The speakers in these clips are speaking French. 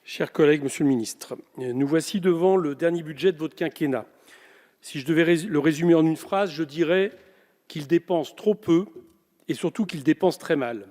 Chers collègues, Monsieur le Ministre, nous voici devant le dernier budget de votre quinquennat. Si je devais le résumer en une phrase, je dirais qu'il dépense trop peu et surtout qu'il dépense très mal.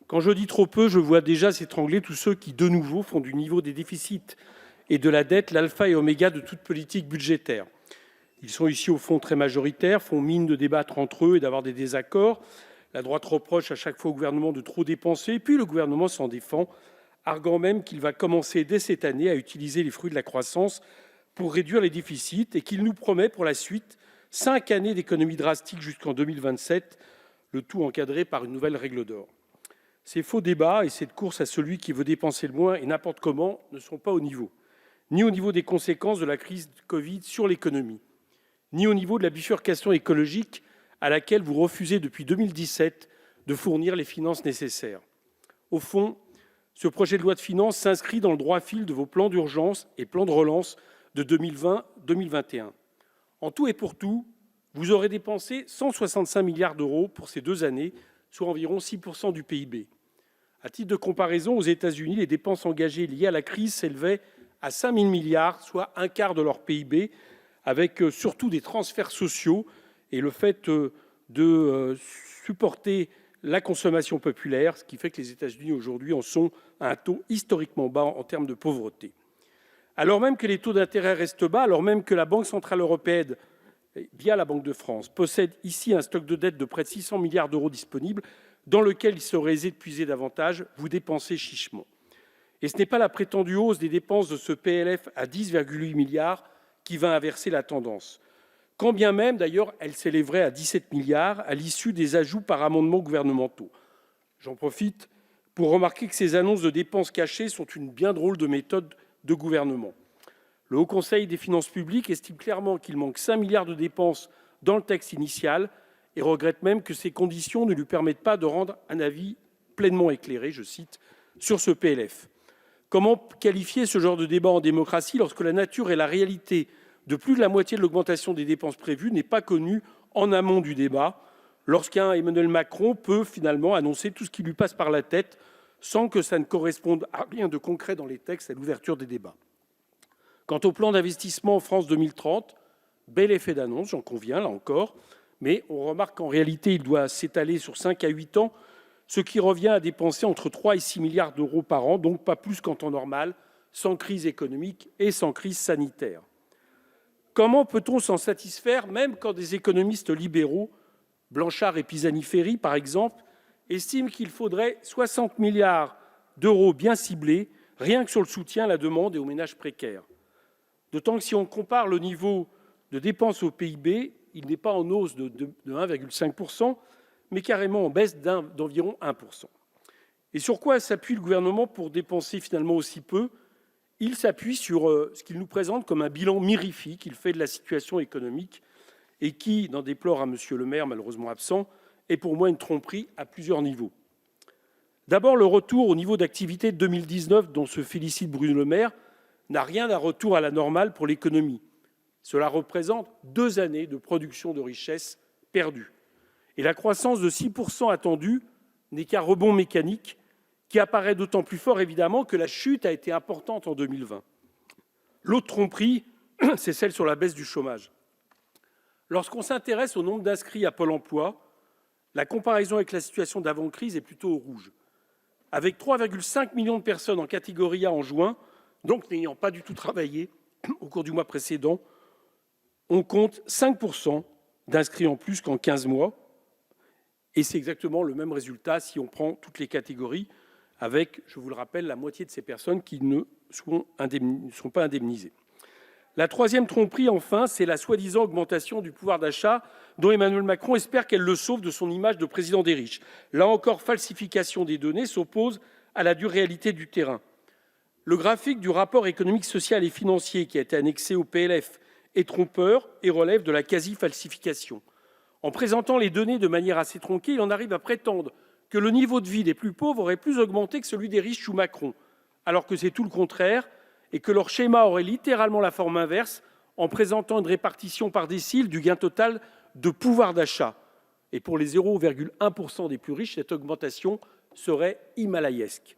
Quand je dis trop peu, je vois déjà s'étrangler tous ceux qui, de nouveau, font du niveau des déficits et de la dette l'alpha et oméga de toute politique budgétaire. Ils sont ici, au fond, très majoritaires, font mine de débattre entre eux et d'avoir des désaccords. La droite reproche à chaque fois au gouvernement de trop dépenser, puis le gouvernement s'en défend, arguant même qu'il va commencer dès cette année à utiliser les fruits de la croissance pour réduire les déficits et qu'il nous promet pour la suite 5 années d'économies drastiques jusqu'en 2027, le tout encadré par une nouvelle règle d'or. Ces faux débats et cette course à celui qui veut dépenser le moins et n'importe comment ne sont pas au niveau, ni au niveau des conséquences de la crise de Covid sur l'économie, ni au niveau de la bifurcation écologique à laquelle vous refusez depuis 2017 de fournir les finances nécessaires. Au fond, ce projet de loi de finances s'inscrit dans le droit fil de vos plans d'urgence et plans de relance de 2020-2021. En tout et pour tout, vous aurez dépensé 165 milliards d'euros pour ces 2 années, soit environ 6% du PIB. À titre de comparaison, aux États-Unis, les dépenses engagées liées à la crise s'élevaient à 5 000 milliards, soit un quart de leur PIB, avec surtout des transferts sociaux et le fait de supporter la consommation populaire, ce qui fait que les États-Unis aujourd'hui en sont à un taux historiquement bas en termes de pauvreté. Alors même que les taux d'intérêt restent bas, alors même que la Banque centrale européenne, via la Banque de France, possède ici un stock de dette de près de 600 milliards d'euros disponible, dans lequel il serait aisé de puiser davantage, vous dépensez chichement. Et ce n'est pas la prétendue hausse des dépenses de ce PLF à 10,8 milliards qui va inverser la tendance. Quand bien même, d'ailleurs, elle s'élèverait à 17 milliards à l'issue des ajouts par amendements gouvernementaux. J'en profite pour remarquer que ces annonces de dépenses cachées sont une bien drôle de méthode de gouvernement. Le Haut Conseil des finances publiques estime clairement qu'il manque 5 milliards de dépenses dans le texte initial et regrette même que ces conditions ne lui permettent pas de rendre un avis pleinement éclairé, je cite, sur ce PLF. Comment qualifier ce genre de débat en démocratie lorsque la nature et la réalité de plus de la moitié de l'augmentation des dépenses prévues n'est pas connue en amont du débat, lorsqu'un Emmanuel Macron peut finalement annoncer tout ce qui lui passe par la tête sans que ça ne corresponde à rien de concret dans les textes à l'ouverture des débats. Quant au plan d'investissement France 2030, bel effet d'annonce, j'en conviens, là encore, mais on remarque qu'en réalité, il doit s'étaler sur 5 à 8 ans, ce qui revient à dépenser entre 3 et 6 milliards d'euros par an, donc pas plus qu'en temps normal, sans crise économique et sans crise sanitaire. Comment peut-on s'en satisfaire, même quand des économistes libéraux, Blanchard et Pisani-Ferry par exemple, estiment qu'il faudrait 60 milliards d'euros bien ciblés, rien que sur le soutien à la demande et aux ménages précaires. D'autant que si on compare le niveau de dépenses au PIB, il n'est pas en hausse de 1,5%, mais carrément en baisse d'environ 1%. Et sur quoi s'appuie le gouvernement pour dépenser finalement aussi peu ? Il s'appuie sur ce qu'il nous présente comme un bilan mirifique qu'il fait de la situation économique et qui, n'en déplore à M. Le Maire, malheureusement absent, est pour moi une tromperie à plusieurs niveaux. D'abord, le retour au niveau d'activité de 2019 dont se félicite Bruno Le Maire n'a rien d'un retour à la normale pour l'économie. Cela représente 2 années de production de richesse perdue. Et la croissance de 6% attendue n'est qu'un rebond mécanique qui apparaît d'autant plus fort, évidemment, que la chute a été importante en 2020. L'autre tromperie, c'est celle sur la baisse du chômage. Lorsqu'on s'intéresse au nombre d'inscrits à Pôle emploi, la comparaison avec la situation d'avant-crise est plutôt au rouge. Avec 3,5 millions de personnes en catégorie A en juin, donc n'ayant pas du tout travaillé au cours du mois précédent, on compte 5% d'inscrits en plus qu'en 15 mois. Et c'est exactement le même résultat si on prend toutes les catégories, avec, je vous le rappelle, la moitié de ces personnes qui ne sont pas indemnisées. La troisième tromperie, enfin, c'est la soi-disant augmentation du pouvoir d'achat dont Emmanuel Macron espère qu'elle le sauve de son image de président des riches. Là encore, falsification des données s'oppose à la dure réalité du terrain. Le graphique du rapport économique, social et financier qui a été annexé au PLF est trompeur et relève de la quasi-falsification. En présentant les données de manière assez tronquée, il en arrive à prétendre que le niveau de vie des plus pauvres aurait plus augmenté que celui des riches sous Macron, alors que c'est tout le contraire et que leur schéma aurait littéralement la forme inverse en présentant une répartition par décile du gain total de pouvoir d'achat. Et pour les 0,1% des plus riches, cette augmentation serait himalayesque.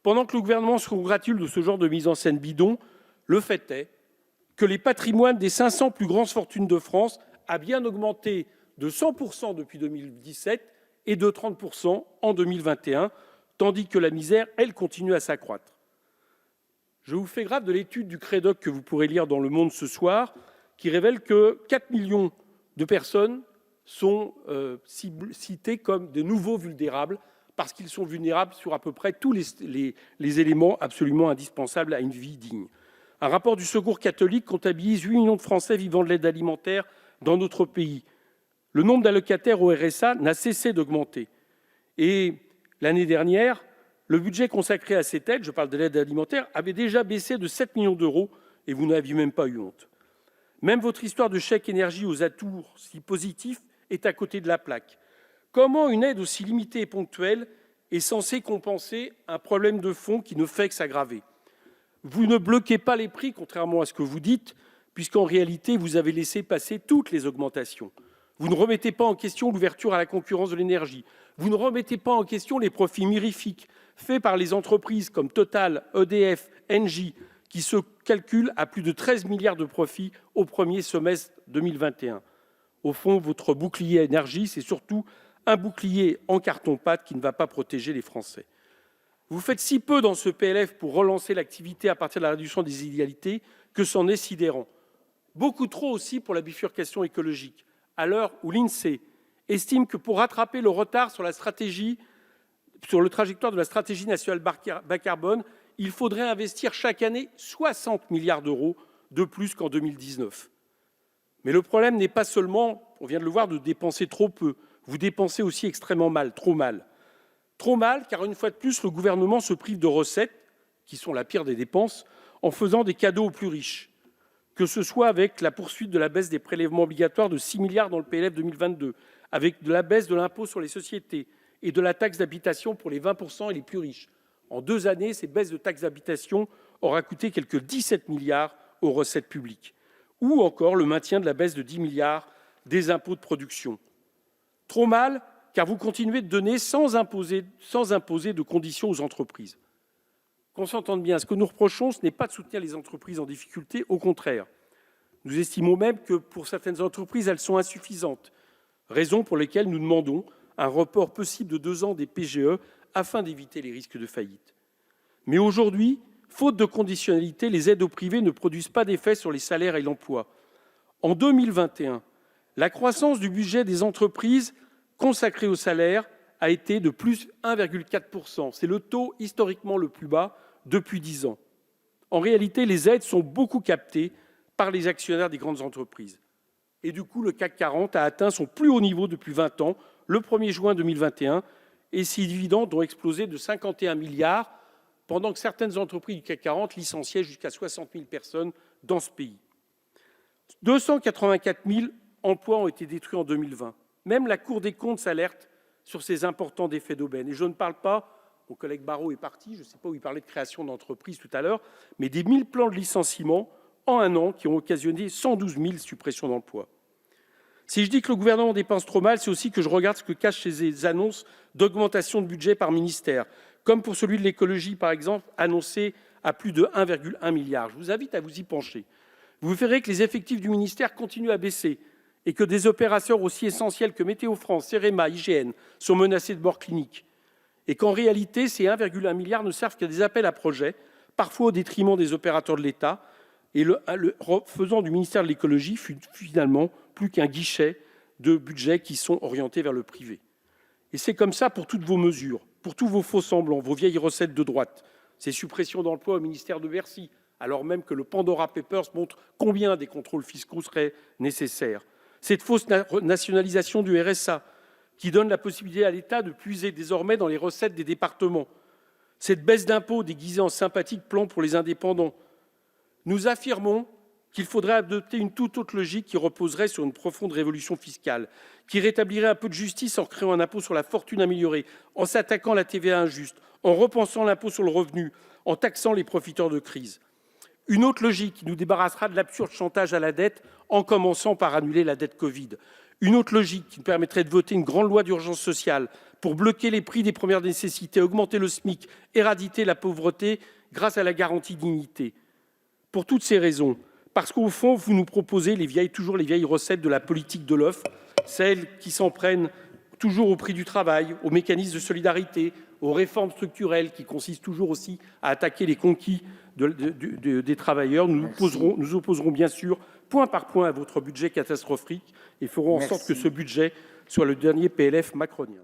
Pendant que le gouvernement se congratule de ce genre de mise en scène bidon, le fait est que les patrimoines des 500 plus grandes fortunes de France a bien augmenté de 100% depuis 2017 et de 30% en 2021, tandis que la misère, elle, continue à s'accroître. Je vous fais grâce de l'étude du Crédoc que vous pourrez lire dans Le Monde ce soir, qui révèle que 4 millions de personnes sont citées comme de nouveaux vulnérables, parce qu'ils sont vulnérables sur à peu près tous les éléments absolument indispensables à une vie digne. Un rapport du Secours catholique comptabilise 8 millions de Français vivant de l'aide alimentaire dans notre pays. Le nombre d'allocataires au RSA n'a cessé d'augmenter. Et l'année dernière, le budget consacré à cette aide, je parle de l'aide alimentaire, avait déjà baissé de 7 millions d'euros et vous n'aviez même pas eu honte. Même votre histoire de chèque énergie aux atours si positifs est à côté de la plaque. Comment une aide aussi limitée et ponctuelle est censée compenser un problème de fond qui ne fait que s'aggraver? Vous ne bloquez pas les prix, contrairement à ce que vous dites, puisqu'en réalité, vous avez laissé passer toutes les augmentations. Vous ne remettez pas en question l'ouverture à la concurrence de l'énergie. Vous ne remettez pas en question les profits mirifiques faits par les entreprises comme Total, EDF, Engie, qui se calculent à plus de 13 milliards de profits au premier semestre 2021. Au fond, votre bouclier énergie, c'est surtout un bouclier en carton-pâte qui ne va pas protéger les Français. Vous faites si peu dans ce PLF pour relancer l'activité à partir de la réduction des inégalités que c'en est sidérant. Beaucoup trop aussi pour la bifurcation écologique, à l'heure où l'INSEE estime que pour rattraper le retard sur le trajectoire de la stratégie nationale bas carbone, il faudrait investir chaque année 60 milliards d'euros de plus qu'en 2019. Mais le problème n'est pas seulement, on vient de le voir, de dépenser trop peu. Vous dépensez aussi extrêmement mal, trop mal. Trop mal, car une fois de plus, le gouvernement se prive de recettes, qui sont la pire des dépenses, en faisant des cadeaux aux plus riches. Que ce soit avec la poursuite de la baisse des prélèvements obligatoires de 6 milliards dans le PLF 2022, avec de la baisse de l'impôt sur les sociétés et de la taxe d'habitation pour les 20% et les plus riches. En 2 années, ces baisses de taxes d'habitation aura coûté quelques 17 milliards aux recettes publiques. Ou encore le maintien de la baisse de 10 milliards des impôts de production. Trop mal, car vous continuez de donner sans imposer de conditions aux entreprises. Qu'on s'entende bien, ce que nous reprochons, ce n'est pas de soutenir les entreprises en difficulté, au contraire. Nous estimons même que pour certaines entreprises, elles sont insuffisantes, raison pour laquelle nous demandons un report possible de 2 ans des PGE afin d'éviter les risques de faillite. Mais aujourd'hui, faute de conditionnalité, les aides au privé ne produisent pas d'effet sur les salaires et l'emploi. En 2021, la croissance du budget des entreprises consacré au salaire a été de plus 1,4%. C'est le taux historiquement le plus bas depuis 10 ans. En réalité, les aides sont beaucoup captées par les actionnaires des grandes entreprises. Et du coup, le CAC 40 a atteint son plus haut niveau depuis 20 ans, le 1er juin 2021, et ses dividendes ont explosé de 51 milliards, pendant que certaines entreprises du CAC 40 licenciaient jusqu'à 60 000 personnes dans ce pays. 284 000 emplois ont été détruits en 2020. Même la Cour des comptes s'alerte sur ces importants effets d'aubaine. Et je ne parle pas, mon collègue Barrot est parti, je ne sais pas où il parlait de création d'entreprises tout à l'heure, mais des 1000 plans de licenciement en 1 an qui ont occasionné 112 000 suppressions d'emplois. Si je dis que le gouvernement dépense trop mal, c'est aussi que je regarde ce que cachent ces annonces d'augmentation de budget par ministère, comme pour celui de l'écologie, par exemple, annoncé à plus de 1,1 milliard. Je vous invite à vous y pencher. Vous verrez que les effectifs du ministère continuent à baisser et que des opérateurs aussi essentiels que Météo France, CEREMA, IGN sont menacés de mort clinique. Et qu'en réalité, ces 1,1 milliard ne servent qu'à des appels à projets, parfois au détriment des opérateurs de l'État, et faisant du ministère de l'écologie finalement plus qu'un guichet de budgets qui sont orientés vers le privé. Et c'est comme ça pour toutes vos mesures, pour tous vos faux-semblants, vos vieilles recettes de droite, ces suppressions d'emplois au ministère de Bercy, alors même que le Pandora Papers montre combien des contrôles fiscaux seraient nécessaires. Cette fausse nationalisation du RSA, qui donne la possibilité à l'État de puiser désormais dans les recettes des départements. Cette baisse d'impôts déguisée en sympathique plan pour les indépendants. Nous affirmons qu'il faudrait adopter une toute autre logique qui reposerait sur une profonde révolution fiscale, qui rétablirait un peu de justice en créant un impôt sur la fortune améliorée, en s'attaquant à la TVA injuste, en repensant l'impôt sur le revenu, en taxant les profiteurs de crise. Une autre logique qui nous débarrassera de l'absurde chantage à la dette en commençant par annuler la dette Covid. Une autre logique qui permettrait de voter une grande loi d'urgence sociale pour bloquer les prix des premières nécessités, augmenter le SMIC, éradiquer la pauvreté grâce à la garantie dignité. Pour toutes ces raisons, parce qu'au fond, vous nous proposez toujours les vieilles recettes de la politique de l'offre, celles qui s'en prennent toujours au prix du travail, aux mécanismes de solidarité, aux réformes structurelles qui consistent toujours aussi à attaquer les conquis des travailleurs. Nous nous opposerons bien sûr point par point à votre budget catastrophique et ferons en sorte que ce budget soit le dernier PLF macronien.